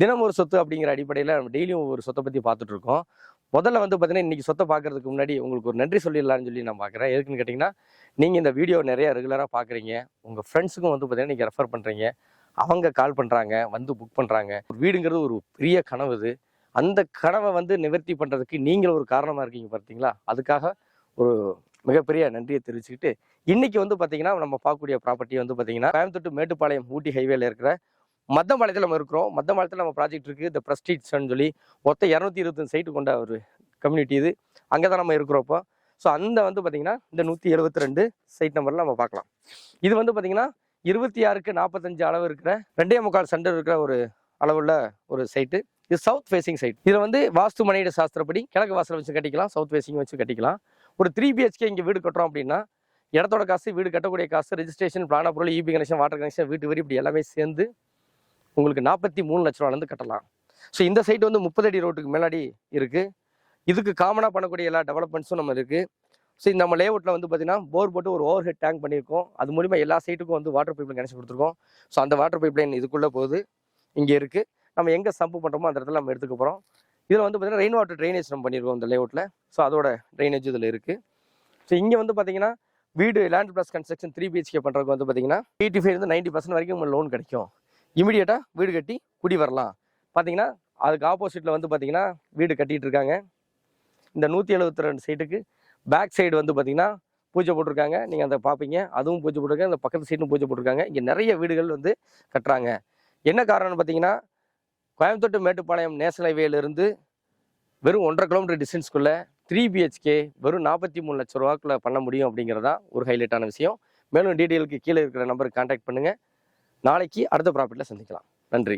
தினம் ஒரு சொத்து அப்படிங்கிற அடிப்படையில் நம்ம டெய்லியும் ஒவ்வொரு சொத்தை பற்றி பார்த்துட்டு இருக்கோம். முதல்ல வந்து பார்த்தீங்கன்னா, இன்னைக்கு சொத்தை பார்க்கறதுக்கு முன்னாடி உங்களுக்கு ஒரு நன்றி சொல்லிடலாம்னு சொல்லி நான் பார்க்குறேன். எதுக்குன்னு கேட்டிங்கன்னா, நீங்கள் இந்த வீடியோ நிறைய ரெகுலராக பார்க்குறீங்க. உங்கள் ஃப்ரெண்ட்ஸுக்கும் வந்து பார்த்தீங்கன்னா, நீங்கள் ரெஃபர் பண்ணுறீங்க. அவங்க கால் பண்ணுறாங்க, வந்து புக் பண்ணுறாங்க. ஒரு வீடுங்கிறது ஒரு பெரிய கனவு இது. அந்த கனவை வந்து நிவர்த்தி பண்ணுறதுக்கு நீங்கள் ஒரு காரணமாக இருக்கீங்க பார்த்தீங்களா? அதுக்காக ஒரு மிகப்பெரிய நன்றியை தெரிவிச்சுக்கிட்டு, இன்னைக்கு வந்து பார்த்தீங்கன்னா, நம்ம பார்க்கக்கூடிய ப்ராப்பர்ட்டி வந்து பார்த்தீங்கன்னா, கோயம்புத்தூர் to மேட்டுப்பாளையம் ஊட்டி ஹைவேல இருக்கிற மத்தம்பாளையத்தில் நம்ம இருக்கிறோம். மத்தம்பாளையத்தில் நம்ம ப்ராஜெக்ட் இருக்குது. இந்த ப்ரெஸ்டீஜ்னு சொல்லி மொத்தம் 225 சைட்டு கொண்ட ஒரு கம்யூனிட்டி இது. அங்கே தான் நம்ம இருக்கிறோம் இப்போ. ஸோ அந்த வந்து பார்த்தீங்கன்னா, இந்த 172 சைட் நம்பரில் நம்ம பார்க்கலாம். இது வந்து பார்த்தீங்கன்னா 26க்கு 45 அளவு இருக்கிற 2.25 சென்டர் இருக்கிற ஒரு அளவுள்ள ஒரு சைட்டு. இது சவுத் ஃபேசிங் சைட். இதில் வந்து வாஸ்து மனையிட சாஸ்திரப்படி கிழக்கு வாசல் வச்சு கட்டிக்கலாம், சவுத் ஃபேசிங் வச்சு கட்டிக்கலாம். ஒரு 3 BHK இங்கே வீடு கட்டுறோம் அப்படின்னா, இடத்தோட காசு, வீடு கட்டக்கூடிய காசு, ரெஜிஸ்ட்ரேஷன், பிளான பொருள், இபி கனெக்ஷன், வாட்டர் கனெக்ஷன், வீட்டு வரி, இப்படி எல்லாமே சேர்ந்து உங்களுக்கு 43 லட்ச ரூபாலேருந்து கட்டலாம். ஸோ இந்த சைட் வந்து 30 அடி ரோட்டுக்கு முன்னாடி இருக்குது. இதுக்கு காமனாக பண்ணக்கூடிய எல்லா டெவலப்மெண்ட்ஸும் நம்ம இருக்குது. ஸோ நம்ம லேஅவுட்டில் வந்து பார்த்தீங்கன்னா போர் போட்டு ஒரு ஓவர் ஹெட் டேங்க் பண்ணியிருக்கோம். அது மூலிமா எல்லா சைட்டுக்கும் வந்து வாட்டர் பைப் லைன் கனெக்ஷன் கொடுத்துருக்கோம். ஸோ அந்த வாட்டர் பைப் லைன் இதுக்குள்ளே போகுது, இங்கே இருக்குது. நம்ம எங்கே சம்பு பண்ணுறோமோ அந்த இடத்துல நம்ம எடுத்துக்க போகிறோம். இதில் வந்து பார்த்தீங்கன்னா ரெயின் வாட்டர் ட்ரைனேஜ் நம்ம பண்ணியிருக்கோம் இந்த லேஅவுட்டில். ஸோ அதோட ட்ரைனேஜ் இதில் இருக்குது. ஸோ இங்கே வந்து பார்த்தீங்கன்னா வீடு லேண்ட் ப்ளஸ் கன்ஸ்ட்ரக்ஷன் 3 BHK பண்ணுறதுக்கு வந்து பார்த்தீங்கன்னா 85 90% வரைக்கும் உங்களுக்கு லோன் கிடைக்கும். இமீடியட்டாக வீடு கட்டி குடி வரலாம். பார்த்தீங்கன்னா அதுக்கு ஆப்போசிட்டில் வந்து பார்த்தீங்கன்னா வீடு கட்டிகிட்டு இருக்காங்க. இந்த 172 சைட்டுக்கு பேக் சைடு வந்து பார்த்தீங்கன்னா பூஜை போட்டிருக்காங்க. நீங்கள் அதை பார்ப்பீங்க, அதுவும் பூஜை போட்டிருக்காங்க. இந்த பக்கத்து சைடும் பூஜை போட்டிருக்காங்க. இங்கே நிறைய வீடுகள் வந்து கட்டுறாங்க. என்ன காரணம்னு பார்த்தீங்கன்னா, கோயம்புத்தூர் to மேட்டுப்பாளையம் நேஷனல் ஹைவேலேருந்து வெறும் 1.5 கிலோமீட்டர் டிஸ்டன்ஸ்க்குள்ளே 3 BHK வெறும் 43 லட்ச ரூபாக்குள்ளே பண்ண முடியும் அப்படிங்கிறதா ஒரு ஹைலைட்டான விஷயம். மேலும் டீட்டெயிலுக்கு கீழே இருக்கிற நம்பருக்கு கான்டாக்ட் பண்ணுங்கள். நாளைக்கு அடுத்த ப்ராப்பர்ட்டியில் சந்திக்கலாம். நன்றி.